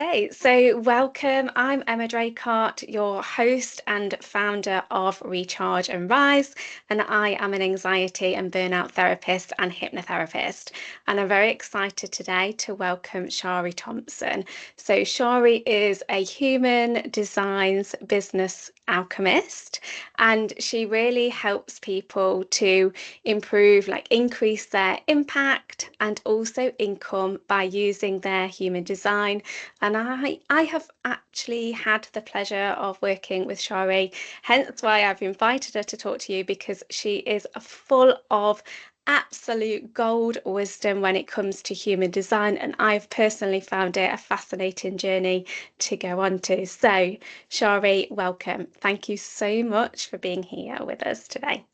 Hey, so welcome. I'm Emma Draycott, your host and founder of Recharge and Rise, and I am an anxiety and burnout therapist and hypnotherapist. And I'm very excited today to welcome Shari Thompson. So, Shari is a human designs business alchemist, and she really helps people to improve, like increase their impact and also income by using their human design. And I have actually had the pleasure of working with Shari, hence why I've invited her to talk to you because she is full of absolute gold wisdom when it comes to human design. And I've personally found it a fascinating journey to go on to. So, Shari, welcome. Thank you so much for being here with us today.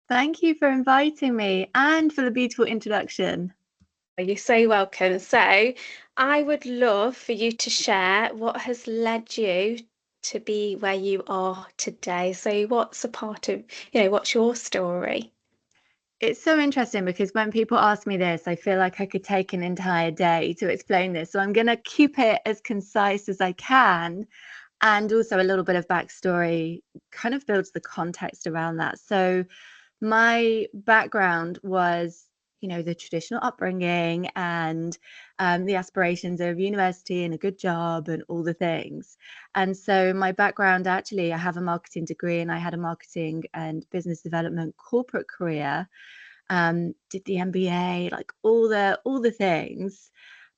Thank you for inviting me and for the beautiful introduction. You're so welcome. So, I would love for you to share what has led you to be where you are today. So, what's a part of, what's your story? It's so interesting because when people ask me this, I feel like I could take an entire day to explain this. So I'm going to keep it as concise as I can. And also a little bit of backstory kind of builds the context around that. So my background was, the traditional upbringing and the aspirations of university and a good job and all the things. And so my background, actually, I have a marketing degree and I had a marketing and business development corporate career. Did the MBA, like all the things.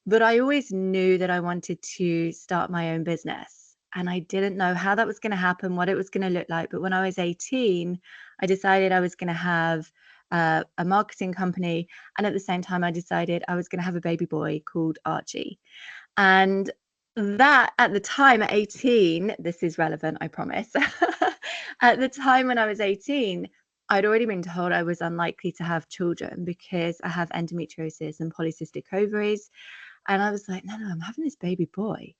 But I always knew that I wanted to start my own business. And I didn't know how that was going to happen, what it was going to look like. But when I was 18, I decided I was going to have a marketing company. And at the same time, I decided I was going to have a baby boy called Archie. And that at the time at 18, this is relevant, I promise. At the time when I was 18, I'd already been told I was unlikely to have children because I have endometriosis and polycystic ovaries. And I was like, no, I'm having this baby boy.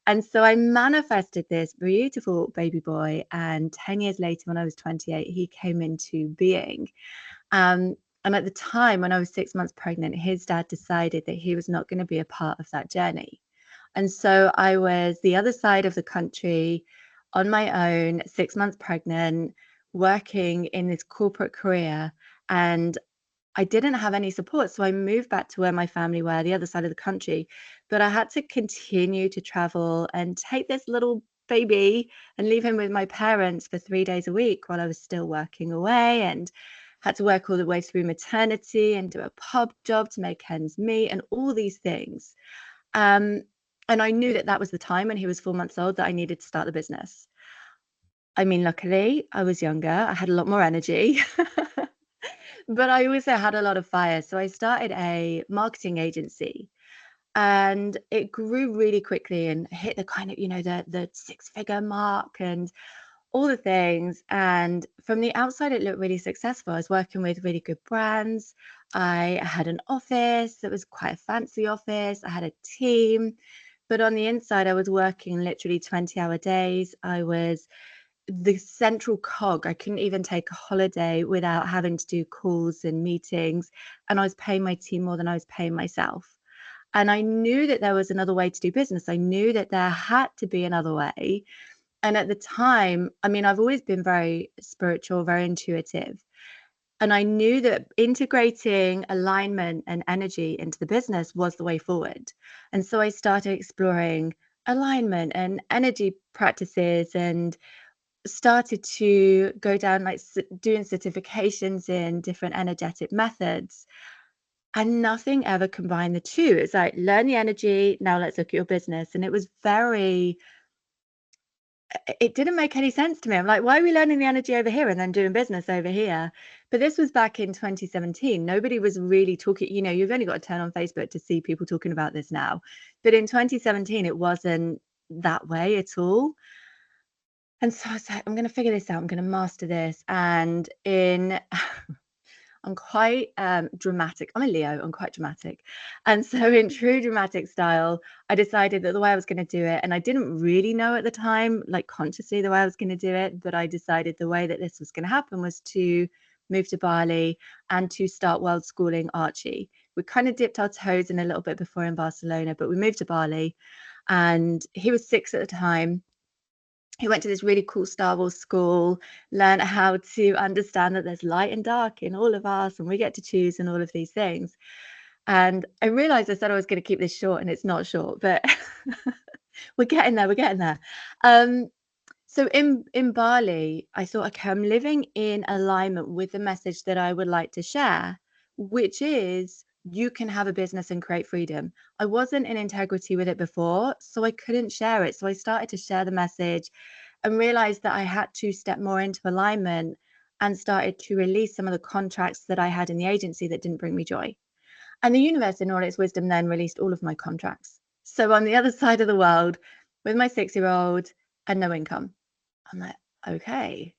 And so I manifested this beautiful baby boy. And 10 years later, when I was 28, he came into being. Um, and at the time, when I was 6 months pregnant, his dad decided that he was not going to be a part of that journey. And so I was the other side of the country on my own, 6 months pregnant, working in this corporate career. And I didn't have any support. So I moved back to where my family were, the other side of the country. But I had to continue to travel and take this little baby and leave him with my parents for 3 days a week while I was still working away, and had to work all the way through maternity and do a pub job to make ends meet and all these things. Um, and I knew that that was the time when he was 4 months old that I needed to start the business. I mean, luckily, I was younger, I had a lot more energy. But I also had a lot of fire. So I started a marketing agency and it grew really quickly and hit the kind of, the six-figure mark and all the things. And from the outside, it looked really successful. I was working with really good brands. I had an office that was quite a fancy office. I had a team. But on the inside, I was working literally 20-hour days. I was the central cog. I couldn't even take a holiday without having to do calls and meetings. And I was paying my team more than I was paying myself. And I knew that there was another way to do business. I knew that there had to be another way. And at the time, I mean, I've always been very spiritual, very intuitive. And I knew that integrating alignment and energy into the business was the way forward. And so I started exploring alignment and energy practices and started to go down like doing certifications in different energetic methods, and nothing ever combined the two. It's like, learn the energy, now let's look at your business. And it didn't make any sense to me. I'm like, why are we learning the energy over here and then doing business over here? But this was back in 2017. Nobody was really talking, you've only got to turn on Facebook to see people talking about this now. But in 2017, it wasn't that way at all. And so I was like, I'm going to figure this out. I'm going to master this. And I'm quite dramatic. I'm a Leo. I'm quite dramatic. And so in true dramatic style, I decided that the way I was going to do it, and I didn't really know at the time, like consciously the way I was going to do it, but I decided the way that this was going to happen was to move to Bali and to start world schooling Archie. We kind of dipped our toes in a little bit before in Barcelona, but we moved to Bali. and he was 6 at the time. He went to this really cool Star Wars school, learned how to understand that there's light and dark in all of us, and we get to choose and all of these things. And I realized I said I was going to keep this short, and it's not short, but we're getting there. We're getting there. So in Bali, I thought, okay, I'm living in alignment with the message that I would like to share, which is you can have a business and create freedom. I wasn't in integrity with it before, so I couldn't share it. So I started to share the message and realized that I had to step more into alignment and started to release some of the contracts that I had in the agency that didn't bring me joy. And the universe, in all its wisdom, then released all of my contracts. So on the other side of the world, with my 6-year-old and no income, I'm like, okay,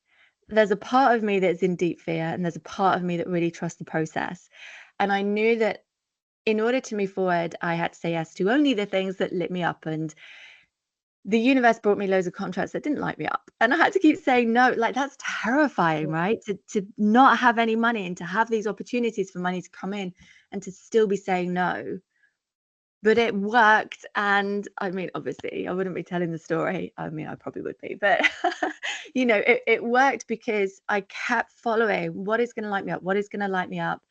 there's a part of me that's in deep fear, and there's a part of me that really trusts the process. And I knew that in order to move forward, I had to say yes to only the things that lit me up. And the universe brought me loads of contracts that didn't light me up. And I had to keep saying no. Like, that's terrifying, right? To not have any money and to have these opportunities for money to come in and to still be saying no. But it worked. And I mean, obviously, I wouldn't be telling the story. I mean, I probably would be, but it worked because I kept following what is going to light me up, what is going to light me up,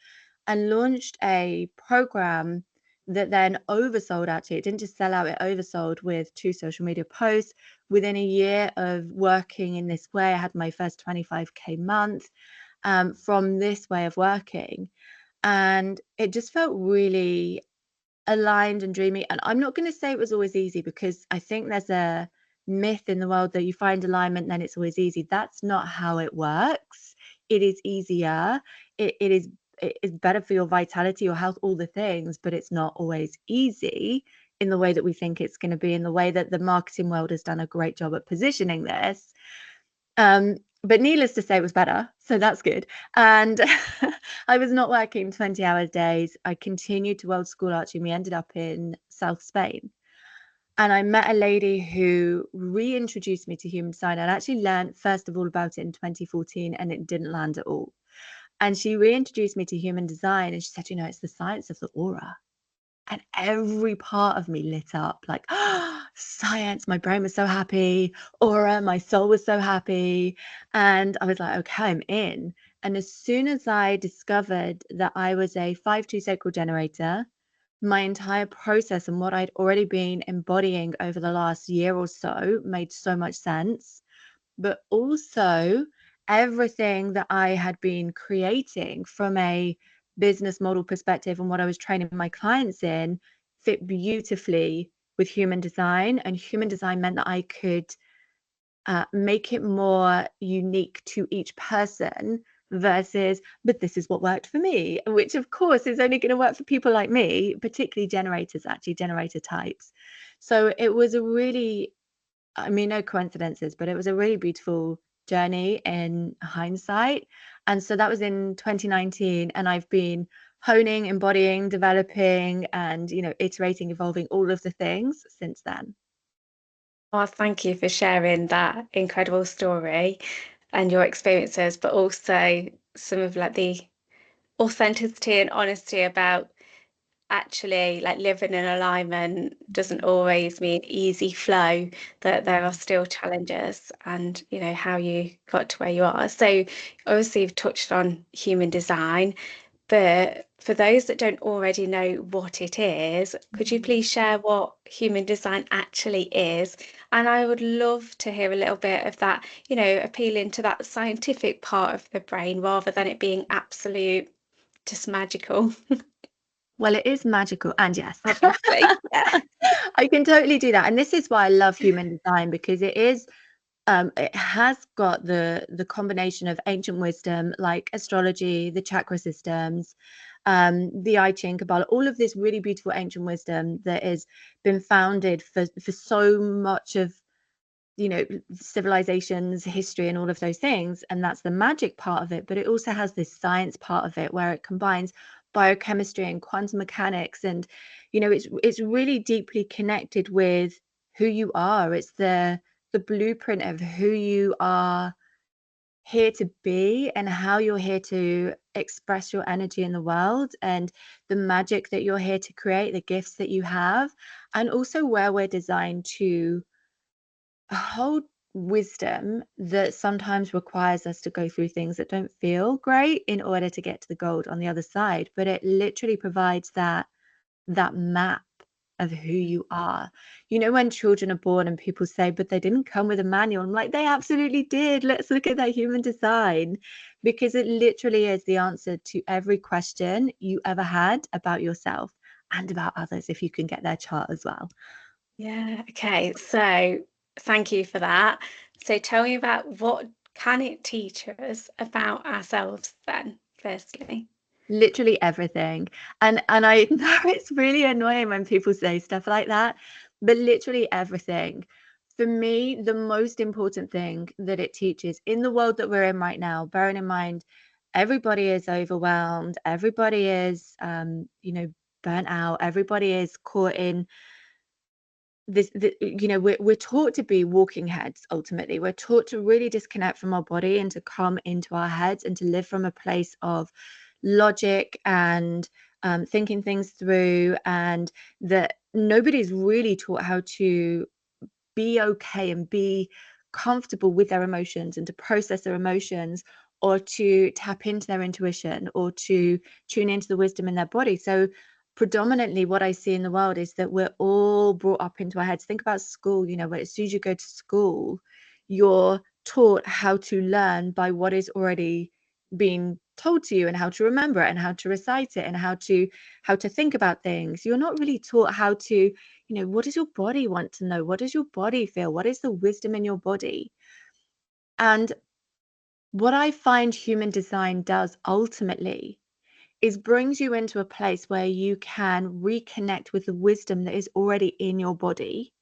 and launched a program that then oversold. Actually, it didn't just sell out, it oversold with 2 social media posts. Within a year of working in this way, I had my first 25K month from this way of working. And it just felt really aligned and dreamy. And I'm not going to say it was always easy, because I think there's a myth in the world that you find alignment, then it's always easy. That's not how it works. It is easier. It is better for your vitality, your health, all the things, but it's not always easy in the way that we think it's going to be, in the way that the marketing world has done a great job at positioning this. But needless to say, it was better. So that's good. And I was not working 20-hour days. I continued to world school archery. We ended up in South Spain. And I met a lady who reintroduced me to human design. I'd actually learned first of all about it in 2014, and it didn't land at all. And she reintroduced me to human design, and she said, it's the science of the aura. And every part of me lit up, like, science, my brain was so happy, aura, my soul was so happy. And I was like, okay, I'm in. And as soon as I discovered that I was a 5-2 sacral generator, my entire process and what I'd already been embodying over the last year or so made so much sense. But also, everything that I had been creating from a business model perspective and what I was training my clients in fit beautifully with human design. And human design meant that I could make it more unique to each person versus, but this is what worked for me, which of course is only going to work for people like me, particularly generators, actually generator types. So it was a really, I mean, no coincidences, but it was a really beautiful journey in hindsight. And so that was in 2019. And I've been honing, embodying, developing, and, iterating, evolving all of the things since then. Well, thank you for sharing that incredible story and your experiences, but also some of like the authenticity and honesty about actually like living in alignment doesn't always mean easy flow, that there are still challenges, and how you got to where you are. So obviously you've touched on human design, but for those that don't already know what it is, could you please share what human design actually is? And I would love to hear a little bit of that, appealing to that scientific part of the brain rather than it being absolute, just magical. Well, it is magical, and yes, Obviously, yeah. I can totally do that. And this is why I love human design, because it has got the combination of ancient wisdom like astrology, the chakra systems, the I Ching, Kabbalah, all of this really beautiful ancient wisdom that has been founded for so much of civilizations, history, and all of those things. And that's the magic part of it. But it also has this science part of it where it combines biochemistry and quantum mechanics. And it's really deeply connected with who you are. It's the blueprint of who you are here to be and how you're here to express your energy in the world and the magic that you're here to create, the gifts that you have, and also where we're designed to hold wisdom that sometimes requires us to go through things that don't feel great in order to get to the gold on the other side. But it literally provides that map of who you are. You know, when children are born and people say, but they didn't come with a manual. I'm like, they absolutely did. Let's look at that human design, because it literally is the answer to every question you ever had about yourself and about others, if you can get their chart as well. Yeah, okay. So thank you for that. So tell me about what can it teach us about ourselves then, firstly? Literally everything. And I know it's really annoying when people say stuff like that, but literally everything. For me, the most important thing that it teaches in the world that we're in right now, bearing in mind everybody is overwhelmed, everybody is burnt out, everybody is caught in we're taught to be walking heads. Ultimately, we're taught to really disconnect from our body and to come into our heads and to live from a place of logic and thinking things through, and that nobody's really taught how to be okay and be comfortable with their emotions and to process their emotions, or to tap into their intuition, or to tune into the wisdom in their body. So predominantly what I see in the world is that we're all brought up into our heads. Think about school, where as soon as you go to school, you're taught how to learn by what is already being told to you, and how to remember it, and how to recite it, and how to think about things. You're not really taught how to, what does your body want to know? What does your body feel? What is the wisdom in your body? And what I find human design does ultimately is brings you into a place where you can reconnect with the wisdom that is already in your body,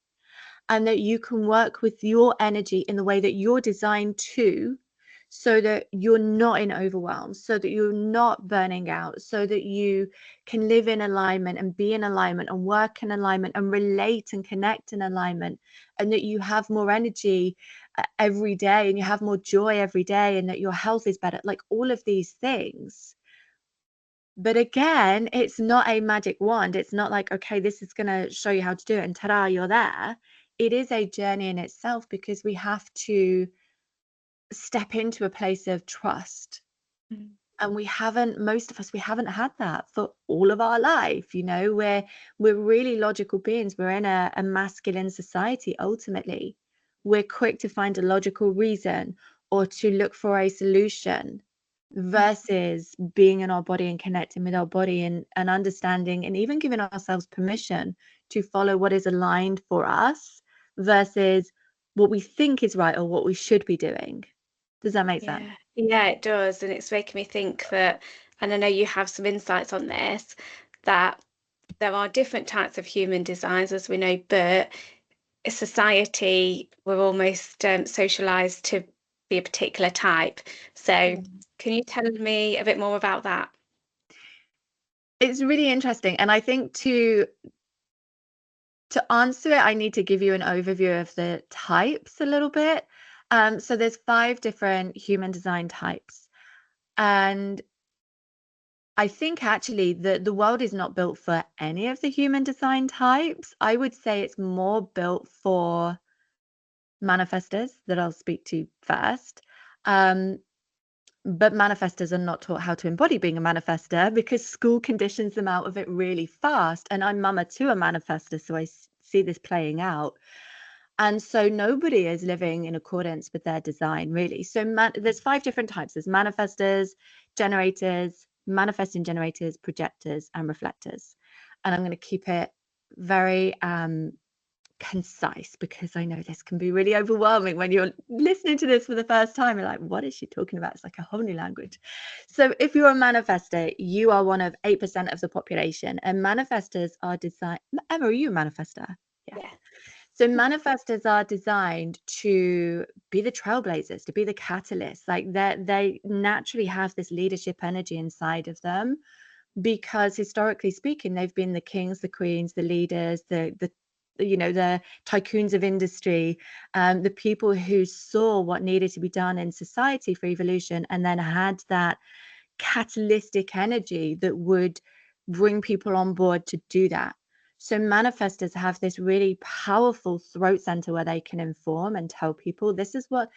and that you can work with your energy in the way that you're designed to, so that you're not in overwhelm, so that you're not burning out, so that you can live in alignment and be in alignment and work in alignment and relate and connect in alignment, and that you have more energy every day, and you have more joy every day, and that your health is better, like all of these things. But again, it's not a magic wand. It's not like, okay, this is going to show you how to do it and ta-da, you're there. It is a journey in itself, because we have to step into a place of trust. Mm. And most of us, we haven't had that for all of our life. We're really logical beings. We're in a masculine society. Ultimately, we're quick to find a logical reason or to look for a solution, versus being in our body and connecting with our body, and understanding, and even giving ourselves permission to follow what is aligned for us, versus what we think is right or what we should be doing. Does that make sense? Yeah, it does. And it's making me think that, and I know you have some insights on this, that there are different types of human designs, as we know, but in society, we're almost socialized to be a particular type. So, can you tell me a bit more about that? It's really interesting. And I think to answer it, I need to give you an overview of the types a little bit. So there's 5 different human design types. And I think actually the world is not built for any of the human design types. I would say it's more built for manifestors, that I'll speak to first. Um, but manifestors are not taught how to embody being a manifestor, because school conditions them out of it really fast. And I'm mama to a manifestor, so I see this playing out. And so nobody is living in accordance with their design, really. So there's 5 different types. There's manifestors, generators, manifesting generators, projectors, and reflectors. And I'm going to keep it very concise, because I know this can be really overwhelming when you're listening to this for the first time. You're like, what is she talking about? It's like a whole new language. So if you're a manifestor, you are one of 8% of the population, and manifestors are designed. Emma, are you a manifestor? Yeah. Yeah. So manifestors are designed to be the trailblazers, to be the catalyst. Like they naturally have this leadership energy inside of them, because historically speaking, they've been the kings, the queens, the leaders, the tycoons of industry, the people who saw what needed to be done in society for evolution, and then had that catalytic energy that would bring people on board to do that. So manifestors have this really powerful throat center where they can inform and tell people, this is what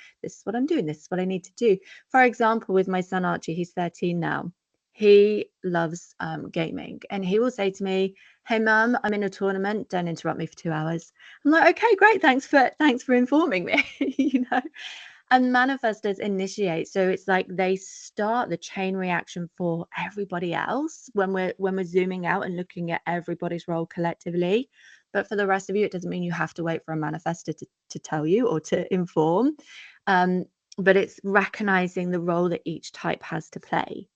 I'm doing, this is what I need to do. For example, with my son Archie, he's 13 now. He loves gaming, and he will say to me, hey mum, I'm in a tournament, don't interrupt me for 2 hours. I'm like, okay, great, thanks for informing me. You know. And manifestors initiate, so it's like they start the chain reaction for everybody else when we're zooming out and looking at everybody's role collectively. But for the rest of you, it doesn't mean you have to wait for a manifestor to tell you or to inform, but it's recognizing the role that each type has to play.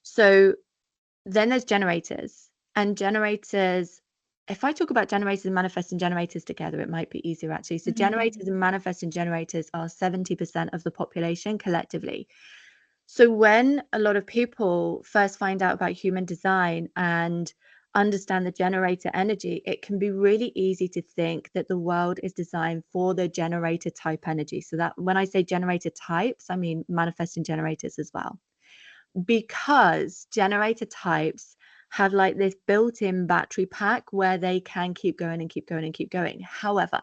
So then there's generators, and generators, if I talk about generators and manifesting generators together, it might be easier actually. So generators and manifesting generators are 70% of the population collectively. So when a lot of people first find out about human design and understand the generator energy, it can be really easy to think that the world is designed for the generator type energy. So that when I say generator types, I mean manifesting generators as well, because generator types have like this built-in battery pack where they can keep going and keep going and keep going. However,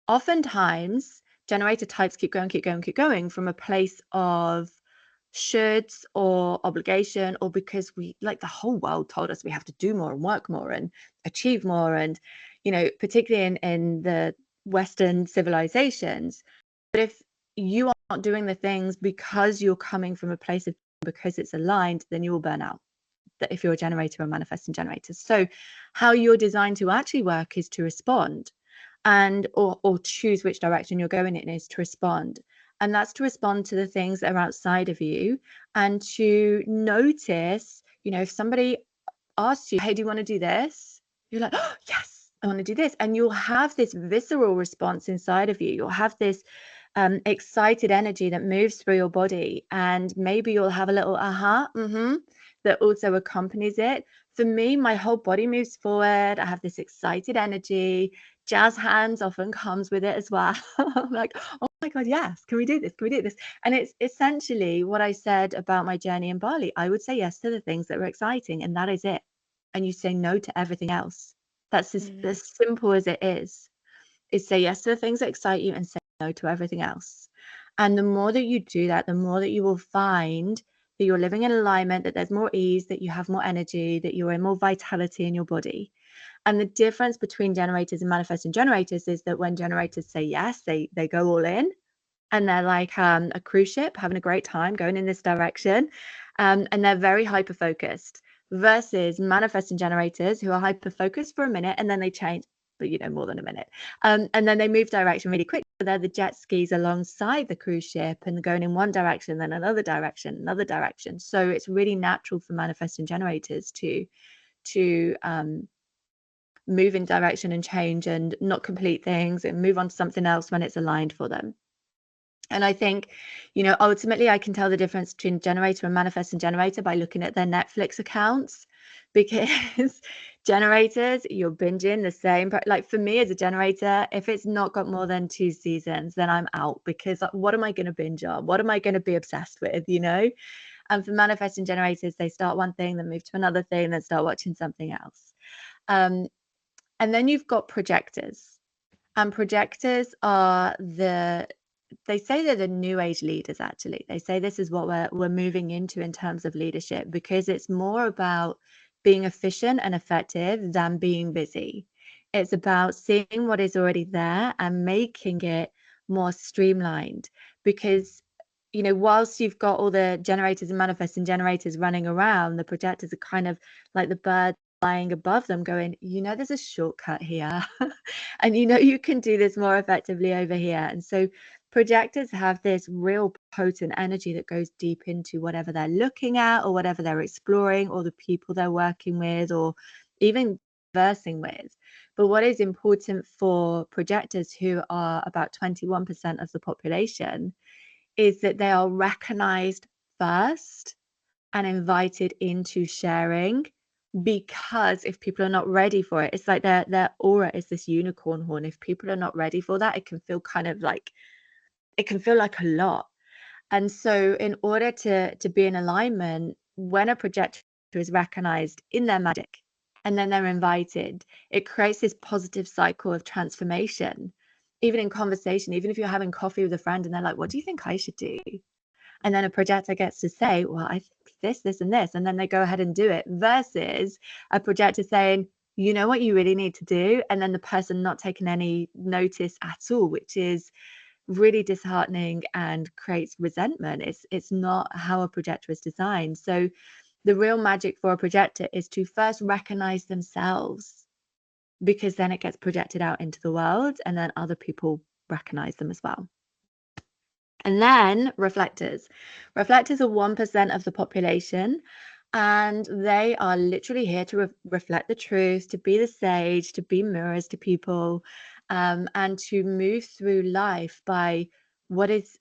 oftentimes generator types keep going from a place of shoulds or obligation, or because we, like, the whole world told us we have to do more and work more and achieve more. And, you know, particularly in the Western civilizations. But if you are not doing the things because you're coming from a place of, because it's aligned, then you will burn out. That if you're a generator or manifesting generators. So how you're designed to actually work is to respond, and or choose which direction you're going in is to respond. And that's to respond to the things that are outside of you, and to notice, you know, if somebody asks you, hey, do you want to do this? You're like, oh, yes, I want to do this. And you'll have this visceral response inside of you. You'll have this excited energy that moves through your body. And maybe you'll have a little that also accompanies it. For me, my whole body moves forward. I have this excited energy. Jazz hands often comes with it as well. I'm like, oh my God, yes, can we do this? Can we do this? And it's essentially what I said about my journey in Bali. I would say yes to the things that were exciting, and that is it. And you say no to everything else. That's as simple as it is say yes to the things that excite you and say no to everything else. And the more that you do that, the more that you will find that you're living in alignment, that there's more ease, that you have more energy, that you're in more vitality in your body. And the difference between generators and manifesting generators is that when generators say yes, they go all in, and they're like a cruise ship having a great time going in this direction, and they're very hyper focused, versus manifesting generators who are hyper focused for a minute and then they change, but you know, more than a minute, and then they move direction really quick. They're the jet skis alongside the cruise ship, and going in one direction, then another direction. So it's really natural for manifesting generators to move in direction and change and not complete things and move on to something else when it's aligned for them. And I think, you know, ultimately I can tell the difference between generator and manifesting generator by looking at their Netflix accounts, because generators, you're binging the same. Like for me as a generator, if it's not got more than 2 seasons, then I'm out, because what am I going to binge on? What am I going to be obsessed with, you know? And for manifesting generators, they start one thing, then move to another thing, then start watching something else. And then you've got projectors. And projectors are they say they're the new age leaders. Actually, they say this is what we're moving into in terms of leadership, because it's more about being efficient and effective than being busy. It's about seeing what is already there and making it more streamlined, because, you know, whilst you've got all the generators and manifesting generators running around, the projectors are kind of like the birds flying above them going, you know, there's a shortcut here and you know you can do this more effectively over here. And so projectors have this real potent energy that goes deep into whatever they're looking at or whatever they're exploring or the people they're working with or even conversing with. But what is important for projectors, who are about 21% of the population, is that they are recognized first and invited into sharing. Because if people are not ready for it, it's like their aura is this unicorn horn. If people are not ready for that, it can feel like a lot. And so in order to be in alignment, when a projector is recognized in their magic and then they're invited, it creates this positive cycle of transformation. Even in conversation, even if you're having coffee with a friend and they're like, what do you think I should do? And then a projector gets to say, well, I think this, and this, and then they go ahead and do it, versus a projector saying, you know what you really need to do, and then the person not taking any notice at all, which is really disheartening and creates resentment. It's not how a projector is designed. So the real magic for a projector is to first recognize themselves, because then it gets projected out into the world and then other people recognize them as well. And then reflectors. Reflectors are 1% of the population, and they are literally here to reflect the truth, to be the sage, to be mirrors to people, and to move through life by what is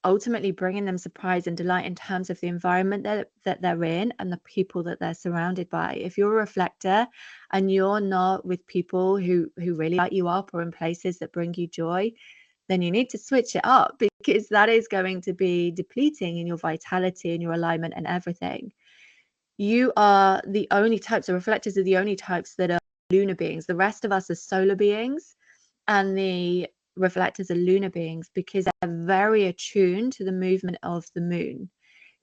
ultimately bringing them surprise and delight in terms of the environment that they're in and the people that they're surrounded by. If you're a reflector and you're not with people who really light you up or in places that bring you joy, then you need to switch it up, because that is going to be depleting in your vitality and your alignment and everything. You are the only types, the reflectors are the only types that are lunar beings. The rest of us are solar beings, and the reflectors are lunar beings because they're very attuned to the movement of the moon.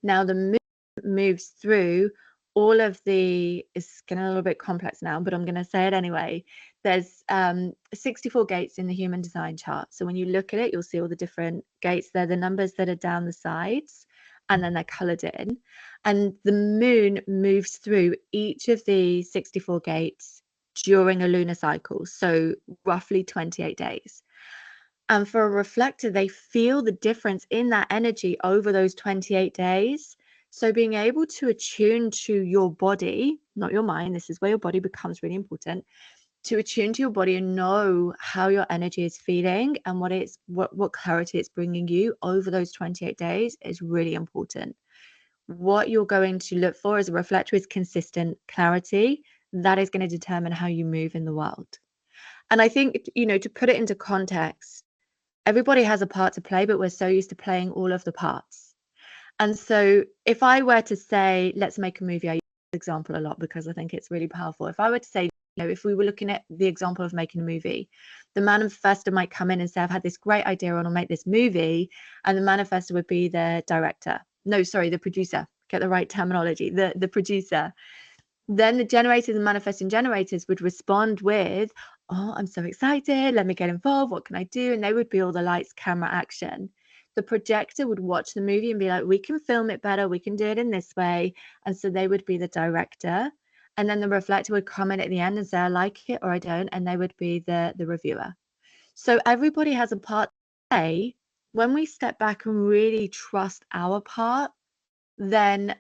Now, the moon moves through all of the, it's getting a little bit complex now, but I'm going to say it anyway. There's 64 gates in the human design chart. So when you look at it, you'll see all the different gates. They're the numbers that are down the sides, and then they're colored in. And the moon moves through each of the 64 gates during a lunar cycle, so roughly 28 days. And for a reflector, they feel the difference in that energy over those 28 days. So being able to attune to your body, not your mind, this is where your body becomes really important, to attune to your body and know how your energy is feeling and what clarity it's bringing you over those 28 days is really important. What you're going to look for as a reflector is consistent clarity. That is going to determine how you move in the world. And I think, to put it into context, everybody has a part to play, but we're so used to playing all of the parts. And so if I were to say, let's make a movie, I use this example a lot because I think it's really powerful. If I were to say, if we were looking at the example of making a movie, the manifestor might come in and say, I've had this great idea, I want to make this movie. And the manifestor would be the director. No, sorry, the producer. Get the right terminology, the producer. Then the generators and manifesting generators would respond with, oh, I'm so excited, let me get involved, what can I do? And they would be all the lights, camera, action. The projector would watch the movie and be like, we can film it better, we can do it in this way. And so they would be the director. And then the reflector would comment at the end and say, I like it or I don't. And they would be the reviewer. So everybody has a part to play. When we step back and really trust our part, then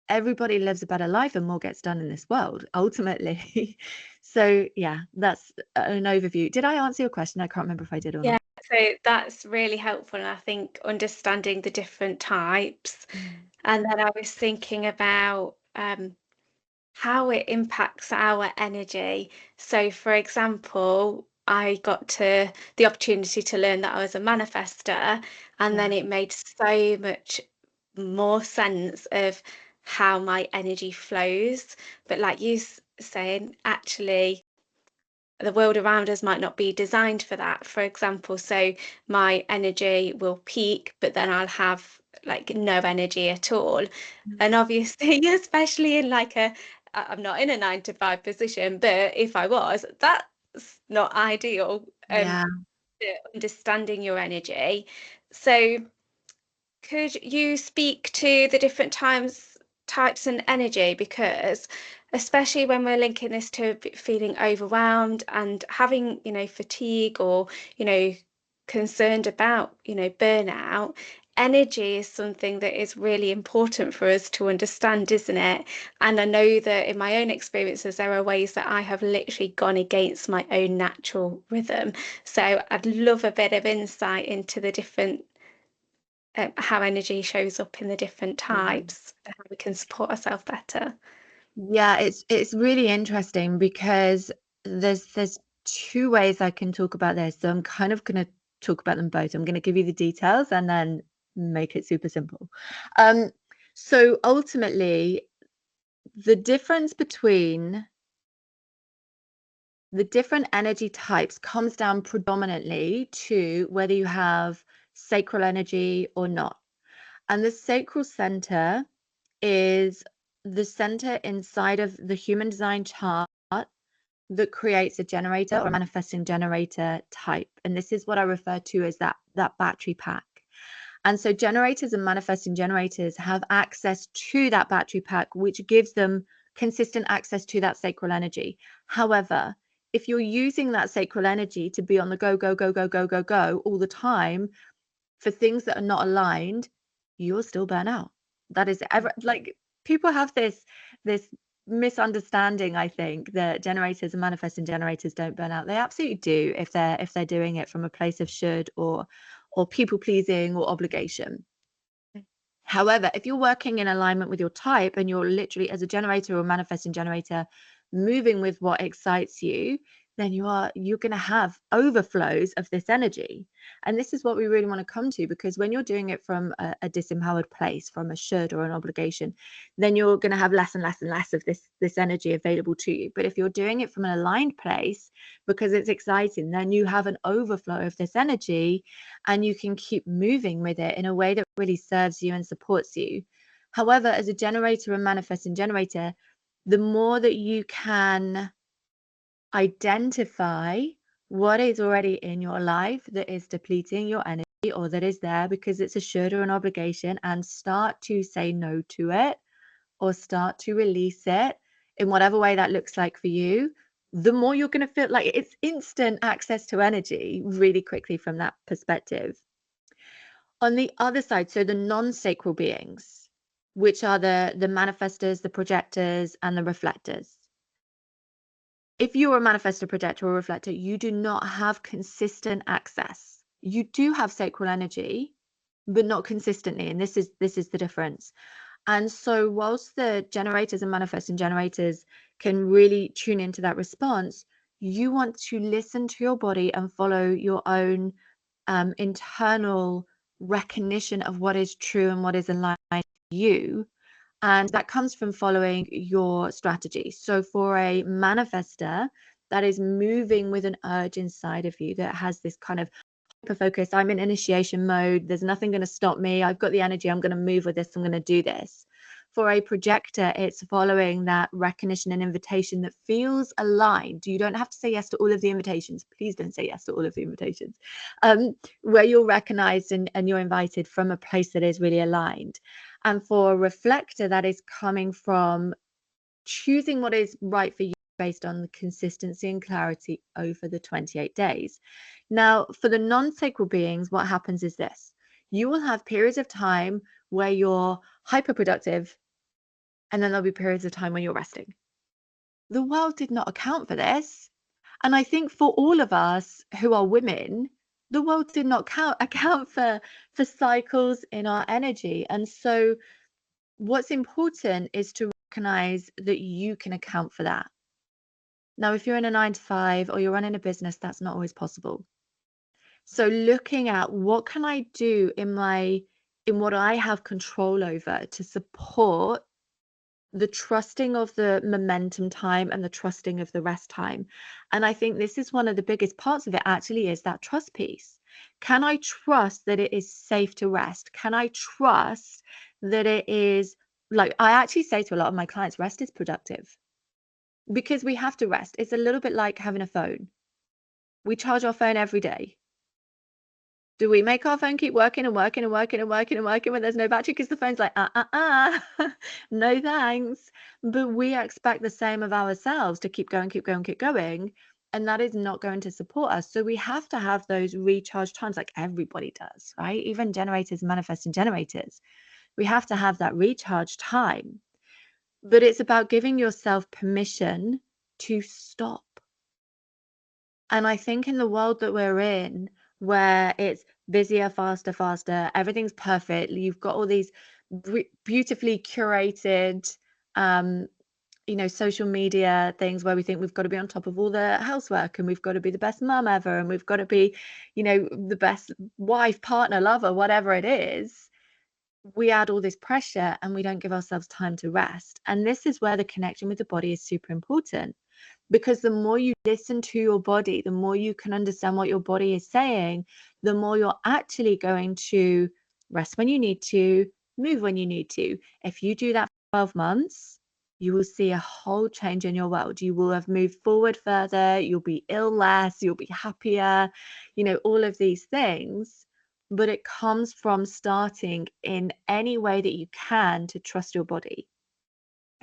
everybody lives a better life and more gets done in this world, ultimately. So yeah, that's an overview. Did I answer your question? I can't remember if I did or Yeah, not. so that's really helpful. And I think understanding the different types. And then I was thinking about how it impacts our energy. So, for example, I got to the opportunity to learn that I was a manifester, and Yeah. then it made so much more sense of how my energy flows. But like you saying, actually, the world around us might not be designed for that. For example, so my energy will peak, but then I'll have like no energy at all. And obviously, especially in like I'm not in a 9 to 5 position, but if I was, that's not ideal. Yeah. Understanding your energy. So could you speak to the different types and energy? Because especially when we're linking this to feeling overwhelmed and having, fatigue or, concerned about, burnout, energy is something that is really important for us to understand, isn't it? And I know that in my own experiences, there are ways that I have literally gone against my own natural rhythm. So I'd love a bit of insight into the different how energy shows up in the different types and how we can support ourselves better. Yeah, it's really interesting because there's two ways I can talk about this. So I'm kind of going to talk about them both. I'm going to give you the details and then make it super simple. So ultimately, the difference between the different energy types comes down predominantly to whether you have sacral energy or not. And the sacral center is the center inside of the human design chart that creates a generator or a manifesting generator type. And this is what I refer to as that battery pack. And so generators and manifesting generators have access to that battery pack, which gives them consistent access to that sacral energy. However, if you're using that sacral energy to be on the go, go, go, go, go, go, go all the time for things that are not aligned, you'll still burn out. That is ever, like, people have this misunderstanding, I think, that generators and manifesting generators don't burn out. They absolutely do if they're doing it from a place of should or people pleasing or obligation. However, if you're working in alignment with your type and you're literally, as a generator or manifesting generator, moving with what excites you, then you're going to have overflows of this energy. And this is what we really want to come to, because when you're doing it from a disempowered place, from a should or an obligation, then you're going to have less and less and less of this energy available to you. But if you're doing it from an aligned place because it's exciting, then you have an overflow of this energy and you can keep moving with it in a way that really serves you and supports you. However, as a generator and manifesting generator, the more that you can identify what is already in your life that is depleting your energy or that is there because it's a should or an obligation, and start to say no to it or start to release it in whatever way that looks like for you, the more you're going to feel like it's instant access to energy really quickly from that perspective. On the other side, so the non-sacral beings, which are the manifestors, the projectors, and the reflectors. If you're a manifestor, projector, or reflector, you do not have consistent access. You do have sacral energy, but not consistently, and this is the difference. And so whilst the generators and manifesting generators can really tune into that response, you want to listen to your body and follow your own internal recognition of what is true and what is aligned to you. And that comes from following your strategy. So for a manifester that is moving with an urge inside of you, that has this kind of hyper focus, I'm in initiation mode, there's nothing going to stop me, I've got the energy, I'm going to move with this, I'm going to do this. For a projector, it's following that recognition and invitation that feels aligned. You don't have to say yes to all of the invitations. Please don't say yes to all of the invitations. Where you're recognized and you're invited from a place that is really aligned. And for a reflector, that is coming from choosing what is right for you based on the consistency and clarity over the 28 days. Now, for the non-sacral beings, what happens is this. You will have periods of time where you're hyper productive, and then there'll be periods of time when you're resting. The world did not account for this. And I think for all of us who are women, the world did not account for cycles in our energy. And so what's important is to recognize that you can account for that. Now, if you're in a 9 to 5 or you're running a business, that's not always possible. So looking at what can I do in what I have control over to support the trusting of the momentum time and the trusting of the rest time. And I think this is one of the biggest parts of it, actually, is that trust piece. Can I trust that it is safe to rest? Can I trust that it is, like, I actually say to a lot of my clients, rest is productive, because we have to rest. It's a little bit like having a phone. We charge our phone every day. Do we make our phone keep working and working and working and working and working when there's no battery? Because the phone's like, no thanks. But we expect the same of ourselves, to keep going, keep going, keep going. And that is not going to support us. So we have to have those recharge times, like everybody does, right? Even generators, manifesting generators. We have to have that recharge time. But it's about giving yourself permission to stop. And I think in the world that we're in, where it's busier, faster, everything's perfect, you've got all these beautifully curated, social media things where we think we've got to be on top of all the housework, and we've got to be the best mum ever, and we've got to be, the best wife, partner, lover, whatever it is. We add all this pressure and we don't give ourselves time to rest. And this is where the connection with the body is super important, because the more you listen to your body, the more you can understand what your body is saying, the more you're actually going to rest when you need to, move when you need to. If you do that for 12 months, you will see a whole change in your world. You will have moved forward further, you'll be ill less, you'll be happier, all of these things. But it comes from starting in any way that you can to trust your body.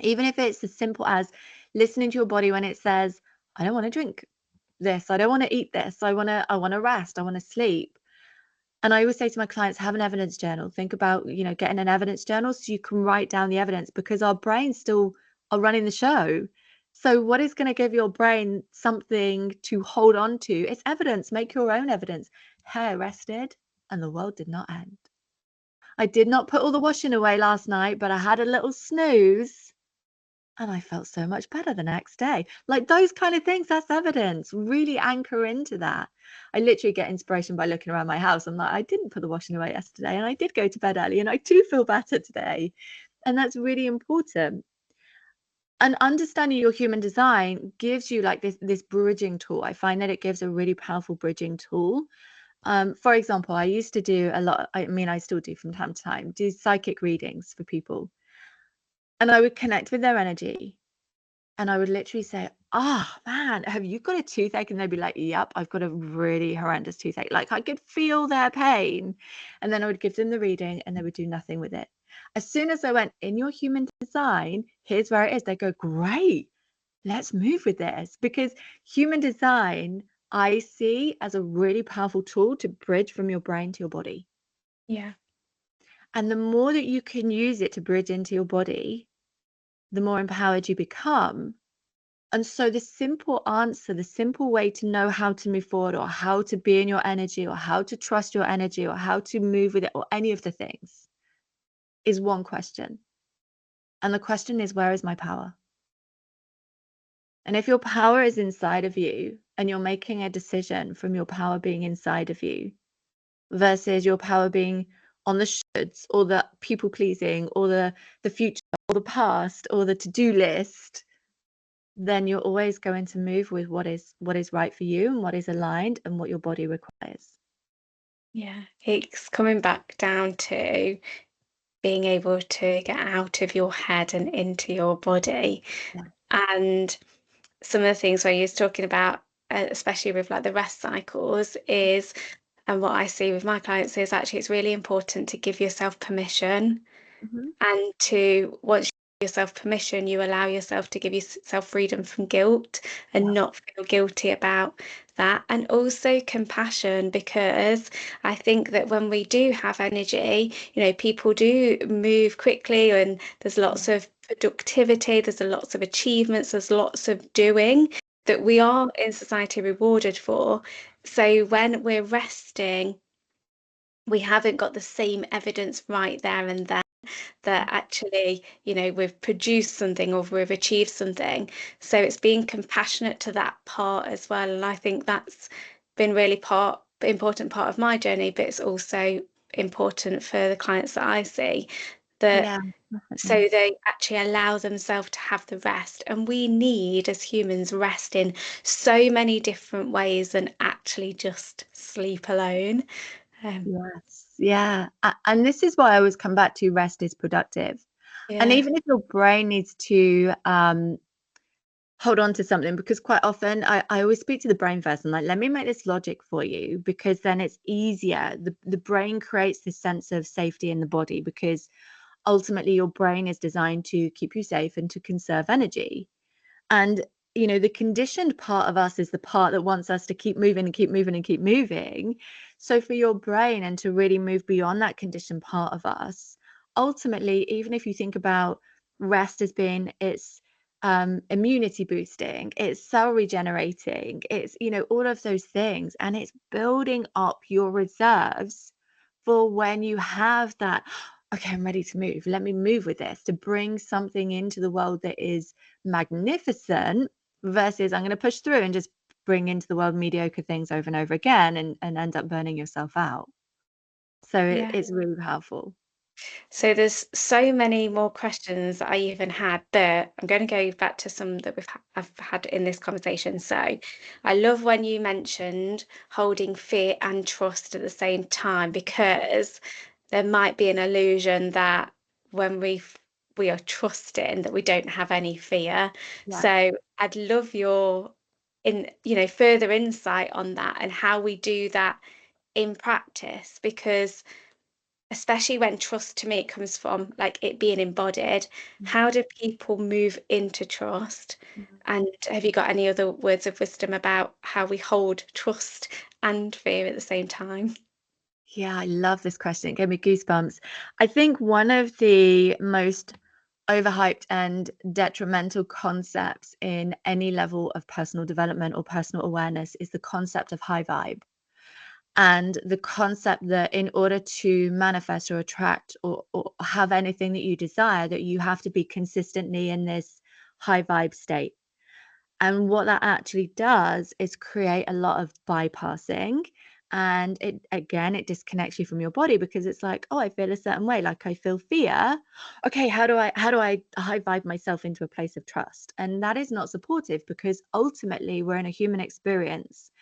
Even if it's as simple as listening to your body when it says, I don't want to drink this, I don't want to eat this, I want to rest, I want to sleep. And I always say to my clients, have an evidence journal. Think about, getting an evidence journal so you can write down the evidence, because our brains still are running the show. So what is going to give your brain something to hold on to? It's evidence. Make your own evidence. Hey, I rested and the world did not end. I did not put all the washing away last night, but I had a little snooze and I felt so much better the next day. Like those kind of things, that's evidence. Really anchor into that. I literally get inspiration by looking around my house. I'm like, I didn't put the washing away yesterday and I did go to bed early and I do feel better today. And that's really important. And understanding your human design gives you like this bridging tool. I find that it gives a really powerful bridging tool. For example, I used to do a lot, I still do from time to time, do psychic readings for people. And I would connect with their energy. And I would literally say, oh man, have you got a toothache? And they'd be like, yep, I've got a really horrendous toothache. Like I could feel their pain. And then I would give them the reading and they would do nothing with it. As soon as I went, in your human design, here's where it is. They go, great, let's move with this. Because human design, I see as a really powerful tool to bridge from your brain to your body. Yeah. And the more that you can use it to bridge into your body, the more empowered you become. And so the simple answer, the simple way to know how to move forward, or how to be in your energy, or how to trust your energy, or how to move with it, or any of the things, is one question. And the question is, where is my power? And if your power is inside of you and you're making a decision from your power being inside of you versus your power being on the shoulds or the people pleasing or the future or the past or the to-do list, then you're always going to move with what is right for you and what is aligned and what your body requires. Yeah, it's coming back down to being able to get out of your head and into your body. Yeah. And some of the things where you're talking about, especially with like the rest cycles, is, and what I see with my clients is actually it's really important to give yourself permission, Mm-hmm. and to once you give yourself permission, you allow yourself to give yourself freedom from guilt and Yeah. not feel guilty about that. And also compassion, because I think that when we do have energy, people do move quickly and there's lots of productivity, there's lots of achievements, there's lots of doing that we are in society rewarded for. So when we're resting, we haven't got the same evidence right there and then that actually, we've produced something or we've achieved something. So it's being compassionate to that part as well. And I think that's been really important part of my journey, but it's also important for the clients that I see, that Yeah, so definitely. they actually allow themselves to have the rest. And we need, as humans, rest in so many different ways than actually just sleep alone. Yes. Yeah. And this is why I always come back to rest is productive. And Yeah. even if your brain needs to hold on to something, because quite often I always speak to the brain first and like, let me make this logic for you, because then it's easier. The brain creates this sense of safety in the body, because ultimately your brain is designed to keep you safe and to conserve energy. And the conditioned part of us is the part that wants us to keep moving and keep moving and keep moving. So for your brain, and to really move beyond that conditioned part of us, ultimately, even if you think about rest as being it's immunity boosting, it's cell regenerating, it's all of those things, and it's building up your reserves for when you have that okay, I'm ready to move. Let me move with this, to bring something into the world that is magnificent versus I'm going to push through and just bring into the world mediocre things over and over again and end up burning yourself out. So Yeah. it's really powerful. So there's so many more questions that I even had, but I'm going to go back to some that I've had in this conversation. So I love when you mentioned holding fear and trust at the same time, because there might be an illusion that when we are trusting that we don't have any fear. Yeah. So I'd love your further insight on that and how we do that in practice, because especially when trust to me comes from like it being embodied, how do people move into trust? Mhm. And have you got any other words of wisdom about how we hold trust and fear at the same time? Yeah, I love this question. It gave me goosebumps. I think one of the most overhyped and detrimental concepts in any level of personal development or personal awareness is the concept of high vibe. And the concept that in order to manifest or attract or have anything that you desire, that you have to be consistently in this high vibe state. And what that actually does is create a lot of bypassing. And it disconnects you from your body, because it's like, oh, I feel a certain way, like I feel fear. Okay, how do I high vibe myself into a place of trust? And that is not supportive, because ultimately we're in a human experience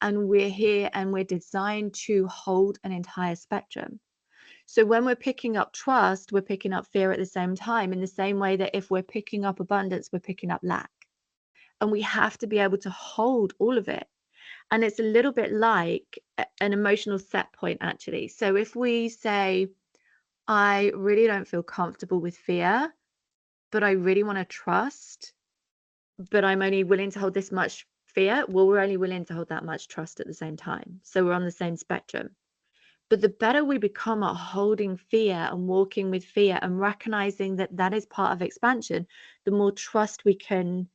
and we're here and we're designed to hold an entire spectrum. So when we're picking up trust, we're picking up fear at the same time, in the same way that if we're picking up abundance, we're picking up lack. And we have to be able to hold all of it. And it's a little bit like an emotional set point, actually. So if we say, I really don't feel comfortable with fear, but I really want to trust, but I'm only willing to hold this much fear, well, we're only willing to hold that much trust at the same time. So we're on the same spectrum. But the better we become at holding fear and walking with fear and recognizing that that is part of expansion, the more trust we can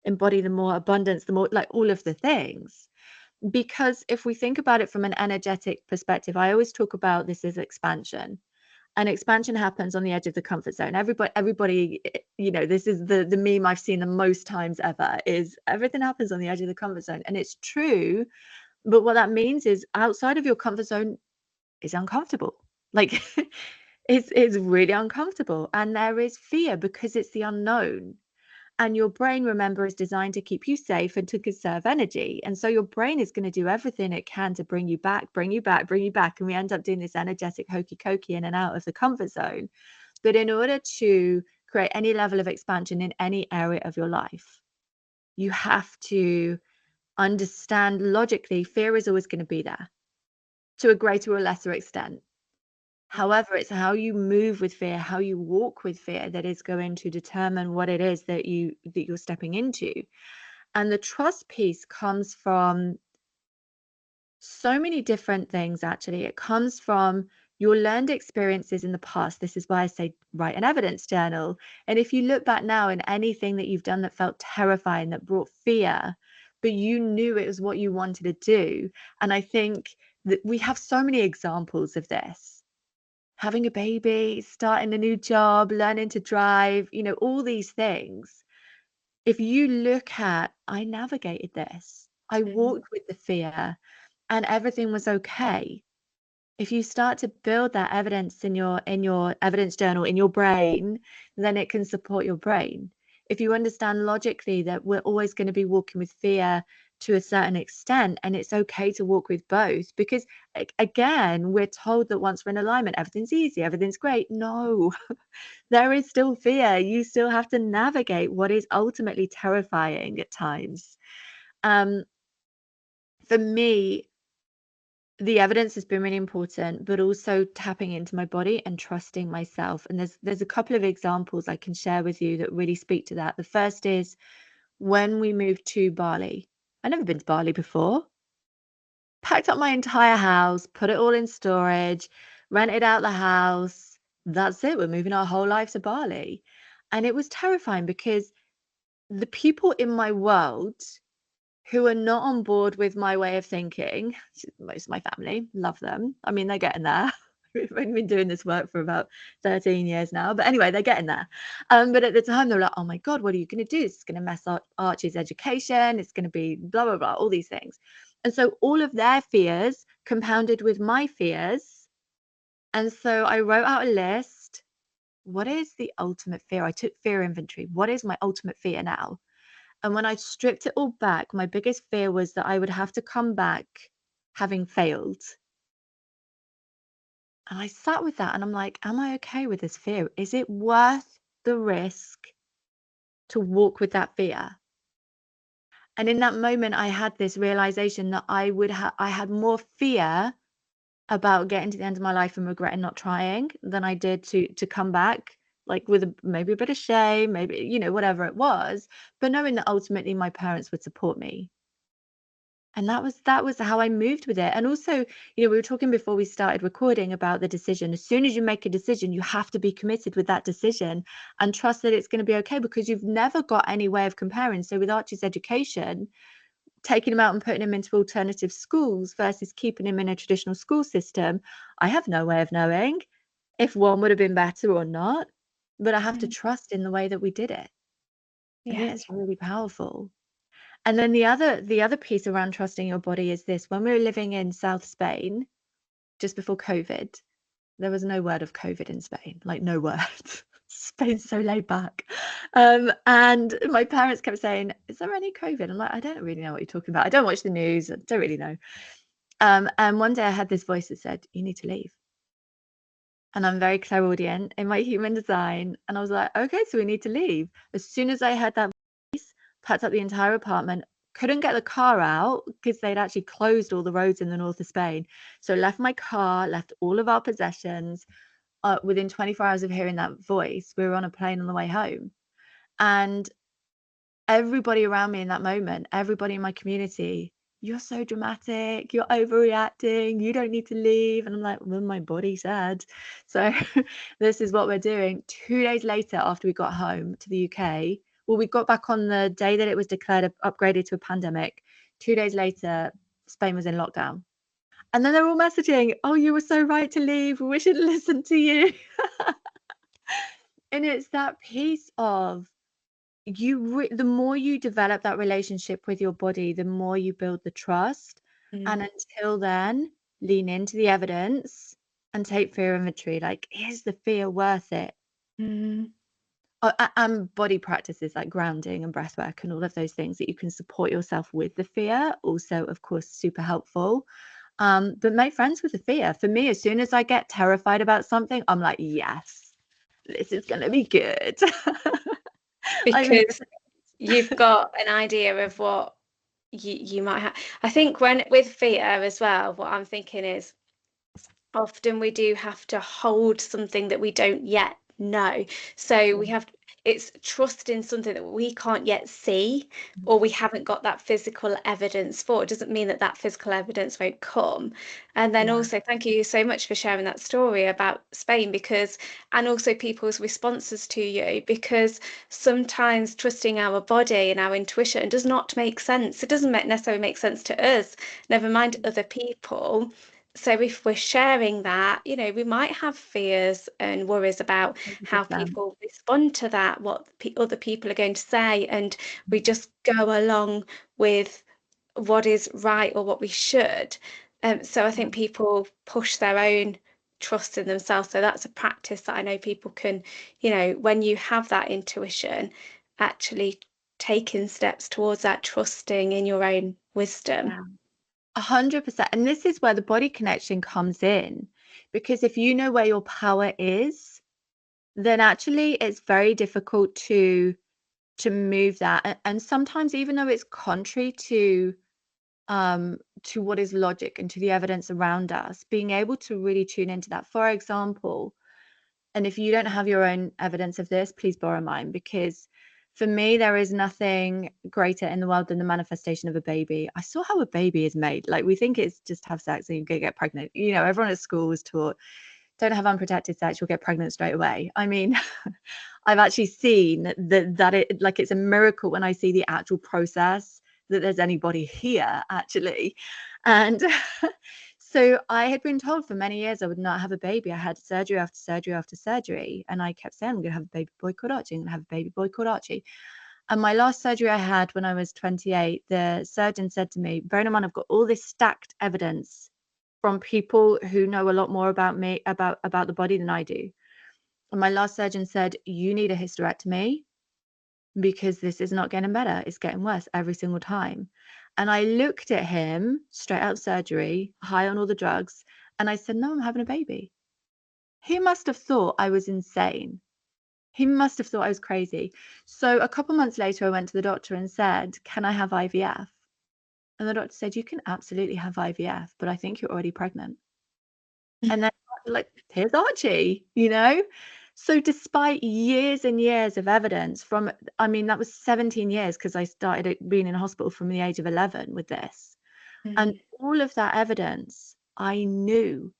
embody, the more abundance, the more, like, all of the things. Because if we think about it from an energetic perspective, I always talk about this as expansion. And expansion happens on the edge of the comfort zone. Everybody, this is the meme I've seen the most times ever, is everything happens on the edge of the comfort zone. And it's true. But what that means is outside of your comfort zone is uncomfortable. Like it's really uncomfortable. And there is fear because it's the unknown. And your brain, remember, is designed to keep you safe and to conserve energy. And so your brain is going to do everything it can to bring you back, bring you back, bring you back. And we end up doing this energetic hokey cokey in and out of the comfort zone. But in order to create any level of expansion in any area of your life, you have to understand logically fear is always going to be there to a greater or lesser extent. However, it's how you move with fear, how you walk with fear, that is going to determine what it is that you're stepping into. And the trust piece comes from so many different things, actually. It comes from your learned experiences in the past. This is why I say write an evidence journal. And if you look back now in anything that you've done that felt terrifying, that brought fear, but you knew it was what you wanted to do. And I think that we have so many examples of this. Having a baby, starting a new job, learning to drive, all these things. If you look at, I navigated this, I Mhm. walked with the fear, and everything was okay. If you start to build that evidence in your evidence journal in your brain, then it can support your brain. If you understand logically that we're always going to be walking with fear to a certain extent, and it's okay to walk with both, because again, we're told that once we're in alignment, everything's easy, everything's great. No, there is still fear. You still have to navigate what is ultimately terrifying at times. um for me, the evidence has been really important, but also tapping into my body and trusting myself. And there's a couple of examples I can share with you that really speak to that. The first is when we moved to Bali. I've never been to Bali before. Packed up my entire house, put it all in storage, rented out the house. That's it. We're moving our whole life to Bali. And it was terrifying because the people in my world who are not on board with my way of thinking, most of my family, love them. I mean, they're getting there. We've only been doing this work for about 13 years now, but anyway, they're getting there. But at the time they were like, oh my God, what are you going to do? It's going to mess up Archie's education. It's going to be blah, blah, blah, all these things. And so all of their fears compounded with my fears. And so I wrote out a list. What is the ultimate fear? I took fear inventory. What is my ultimate fear now? And when I stripped it all back, my biggest fear was that I would have to come back having failed. And I sat with that and I'm like, am I okay with this fear? Is it worth the risk to walk with that fear? And in that moment, I had this realization that I had more fear about getting to the end of my life and regretting not trying than I did to come back, like with maybe a bit of shame, maybe, whatever it was, but knowing that ultimately my parents would support me. And that was how I moved with it. And also, we were talking before we started recording about the decision. As soon as you make a decision, you have to be committed with that decision and trust that it's going to be okay, because you've never got any way of comparing. So with Archie's education, taking him out and putting him into alternative schools versus keeping him in a traditional school system, I have no way of knowing if one would have been better or not, but I have to trust in the way that we did it. I think it's really powerful. And then the other piece around trusting your body is this: when we were living in South Spain, just before COVID, there was no word of COVID in Spain, like no word. Spain's so laid back. And my parents kept saying, is there any COVID? I'm like, I don't really know what you're talking about. I don't watch the news. I don't really know. And one day I had this voice that said, you need to leave. And I'm very clairaudient in my human design. And I was like, okay, so we need to leave. As soon as I heard that voice, packed up the entire apartment, couldn't get the car out because they'd actually closed all the roads in the north of Spain. So left my car, left all of our possessions. Within 24 hours of hearing that voice, we were on a plane on the way home. And everybody around me in that moment, everybody in my community, you're so dramatic, you're overreacting, you don't need to leave. And I'm like, well, my body said. So this is what we're doing. 2 days later, after we got home to the UK, well, we got back on the day that it was declared upgraded to a pandemic. 2 days later, Spain was in lockdown. And then they're all messaging, oh, you were so right to leave. We should listen to you. And it's that piece of the more you develop that relationship with your body, the more you build the trust. And until then, lean into the evidence and take fear inventory. Like, is the fear worth it? And body practices like grounding and breath work and all of those things that you can support yourself with the fear, also, of course, super helpful. But make friends with the fear. For me, as soon as I get terrified about something, I'm like, yes, this is going to be good. Because you've got an idea of what you might have. I think with fear as well, what I'm thinking is often we do have to hold something that we don't yet know. So it's trust in something that we can't yet see, or we haven't got that physical evidence for. It doesn't mean that that physical evidence won't come. And then also, thank you so much for sharing that story about Spain, and also people's responses to you, because sometimes trusting our body and our intuition does not make sense. It doesn't necessarily make sense to us, never mind other people. So if we're sharing that, we might have fears and worries about how 100%. people respond to that, what other people are going to say, and we just go along with what is right or what we should. So I think people push their own trust in themselves. So that's a practice that I know people can, when you have that intuition, actually taking steps towards that trusting in your own wisdom. 100%. And this is where the body connection comes in, because if you know where your power is, then actually it's very difficult to move that. And sometimes, even though it's contrary to what is logic and to the evidence around us, being able to really tune into that. For example, and if you don't have your own evidence of this, please borrow mine, because for me, there is nothing greater in the world than the manifestation of a baby. I saw how a baby is made. Like, we think it's just have sex and you get pregnant. Everyone at school was taught, don't have unprotected sex, you'll get pregnant straight away. I mean, I've actually seen that it's a miracle when I see the actual process that there's anybody here, actually. And So I had been told for many years I would not have a baby. I had surgery after surgery after surgery, and I kept saying I'm going to have a baby boy called Archie. I'm going to have a baby boy called Archie. And my last surgery I had when I was 28, the surgeon said to me, bearing in mind I've got all this stacked evidence from people who know a lot more about me, about the body than I do. And my last surgeon said, you need a hysterectomy because this is not getting better. It's getting worse every single time. And I looked at him straight out of surgery, high on all the drugs, and I said, no, I'm having a baby. He must have thought I was insane. He must have thought I was crazy. So a couple months later, I went to the doctor and said, can I have IVF? And the doctor said, you can absolutely have IVF, but I think you're already pregnant. And then, like, here's Archie, you know? So despite years and years of evidence from, I mean, that was 17 years because I started being in hospital from the age of 11 with this. And all of that evidence, I knew,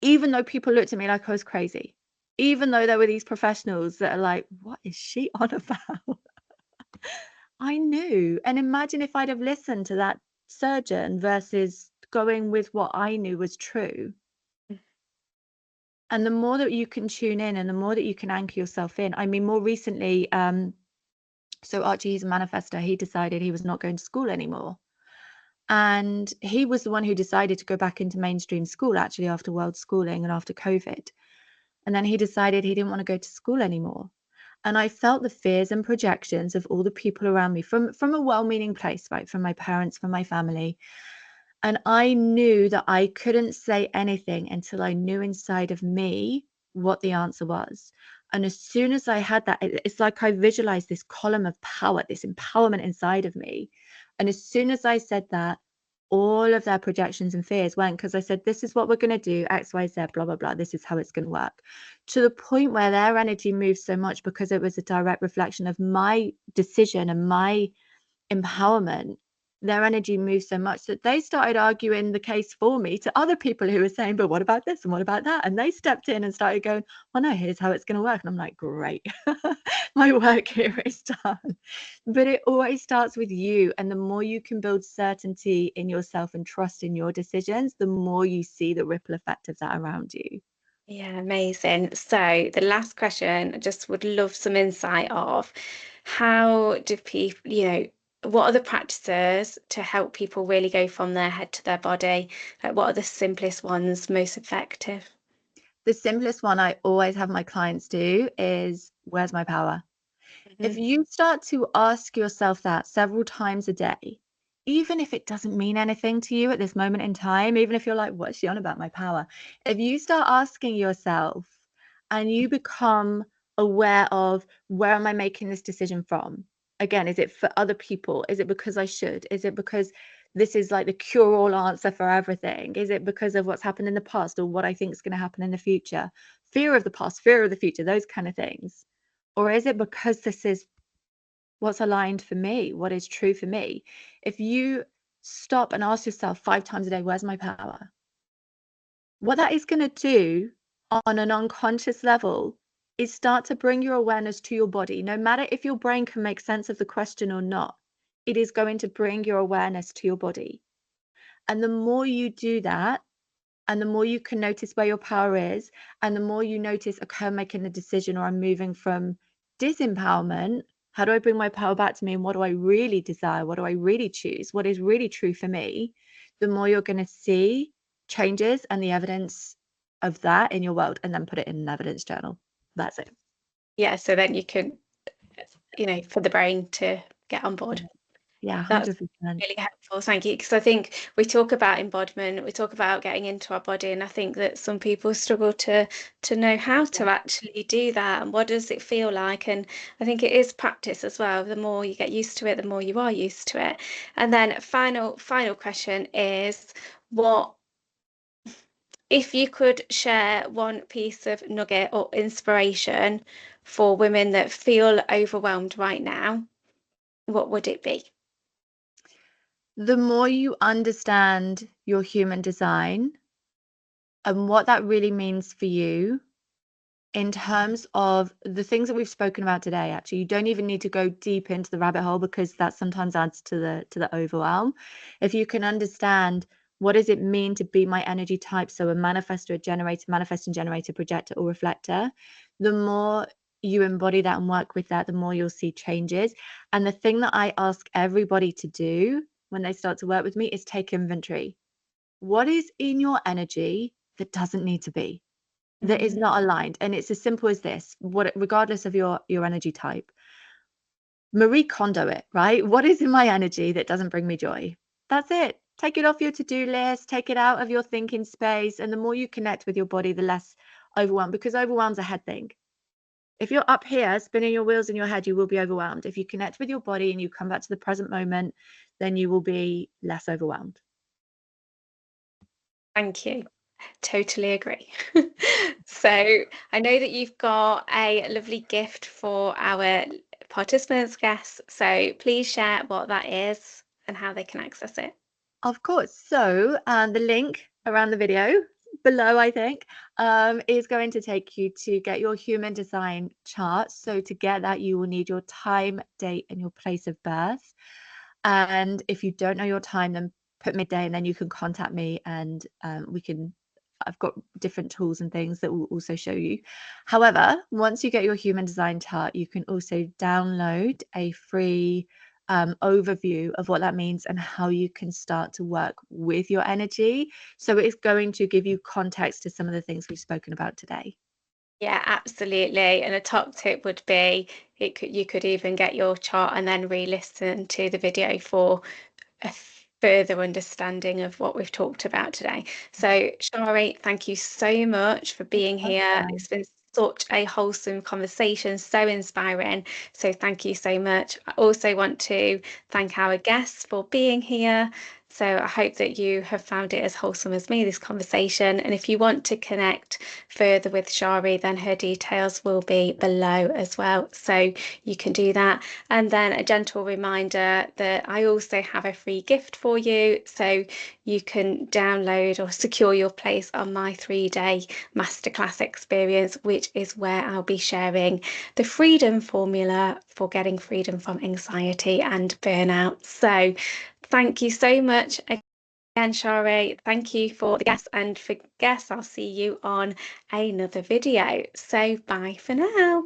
even though people looked at me like I was crazy, even though there were these professionals that are like, what is she on about? I knew. And imagine if I'd have listened to that surgeon versus going with what I knew was true. And the more that you can tune in and the more that you can anchor yourself in. I mean, more recently, so Archie, he's a manifester. He decided he was not going to school anymore. And he was the one who decided to go back into mainstream school, actually, after world schooling and after COVID. And then he decided he didn't want to go to school anymore. And I felt the fears and projections of all the people around me from a well-meaning place, right? From my parents, from my family. And I knew that I couldn't say anything until I knew inside of me what the answer was. And as soon as I had that, it's like I visualized this column of power, this empowerment inside of me. And as soon as I said that, all of their projections and fears went, because I said, this is what we're going to do, X, Y, Z, blah, blah, blah. This is how it's going to work. To the point where their energy moved so much because it was a direct reflection of my decision and my empowerment. Their energy moved so much that they started arguing the case for me to other people who were saying, but what about this and what about that? And they stepped in and started going, well, no, here's how it's going to work. And I'm like, great, my work here is done. But it always starts with you. And the more you can build certainty in yourself and trust in your decisions, the more you see the ripple effect of that around you. Yeah, amazing. So the last question, I just would love some insight of how do people, what are the practices to help people really go from their head to their body? Like, what are the simplest ones, most effective? The simplest one I always have my clients do is, where's my power? If you start to ask yourself that several times a day, even if it doesn't mean anything to you at this moment in time, even if you're like, what's she on about my power? If you start asking yourself and you become aware of, where am I making this decision from? Again, is it for other people? Is it because I should? Is it because this is like the cure-all answer for everything? Is it because of what's happened in the past or what I think is going to happen in the future? Fear of the past, fear of the future, those kind of things. Or is it because this is what's aligned for me, what is true for me? If you stop and ask yourself 5 times a day, where's my power? What that is going to do on an unconscious level is start to bring your awareness to your body. No matter if your brain can make sense of the question or not, it is going to bring your awareness to your body. And the more you do that, and the more you can notice where your power is, and the more you notice, okay, I'm making a decision or I'm moving from disempowerment, how do I bring my power back to me? And what do I really desire? What do I really choose? What is really true for me? The more you're going to see changes and the evidence of that in your world, and then put it in an evidence journal. That's it. Yeah, so then you can, for the brain to get on board. Yeah, That's 100%. really helpful. Thank you. Because I think we talk about embodiment, we talk about getting into our body, and I think that some people struggle to know how to actually do that and what does it feel like. And I think it is practice as well. The more you get used to it, the more you are used to it. And then final question is, what if you could share one piece of nugget or inspiration for women that feel overwhelmed right now, what would it be? The more you understand your human design and what that really means for you, in terms of the things that we've spoken about today, actually, you don't even need to go deep into the rabbit hole because that sometimes adds to the overwhelm. If you can understand What does it mean to be my energy type? So a manifestor, a generator, manifesting generator, projector, or reflector. The more you embody that and work with that, the more you'll see changes. And the thing that I ask everybody to do when they start to work with me is take inventory. What is in your energy that doesn't need to be, that is not aligned? And it's as simple as this, regardless of your energy type. Marie Kondo it, right? What is in my energy that doesn't bring me joy? That's it. Take it off your to-do list, take it out of your thinking space. And the more you connect with your body, the less overwhelmed, because overwhelm's a head thing. If you're up here spinning your wheels in your head, you will be overwhelmed. If you connect with your body and you come back to the present moment, then you will be less overwhelmed. Thank you. Totally agree. So I know that you've got a lovely gift for our participants, guests. So please share what that is and how they can access it. Of course. So the link around the video below, I think, is going to take you to get your human design chart. So to get that, you will need your time, date, and your place of birth. And if you don't know your time, then put midday, and then you can contact me, and I've got different tools and things that will also show you. However, once you get your human design chart, you can also download a free overview of what that means and how you can start to work with your energy. So it's going to give you context to some of the things we've spoken about today. Yeah, absolutely. And a top tip would be you could even get your chart and then re-listen to the video for a further understanding of what we've talked about today. So, Shari, thank you so much for being here. It's been such a wholesome conversation, so inspiring. So, thank you so much. I also want to thank our guests for being here. So, I hope that you have found it as wholesome as me, this conversation. And if you want to connect further with Shari, then her details will be below as well. So, you can do that. And then a gentle reminder that I also have a free gift for you. So you can download or secure your place on my 3-day masterclass experience, which is where I'll be sharing the freedom formula for getting freedom from anxiety and burnout. So thank you so much again, Shari. Thank you for the guests, and for guests, I'll see you on another video. So bye for now.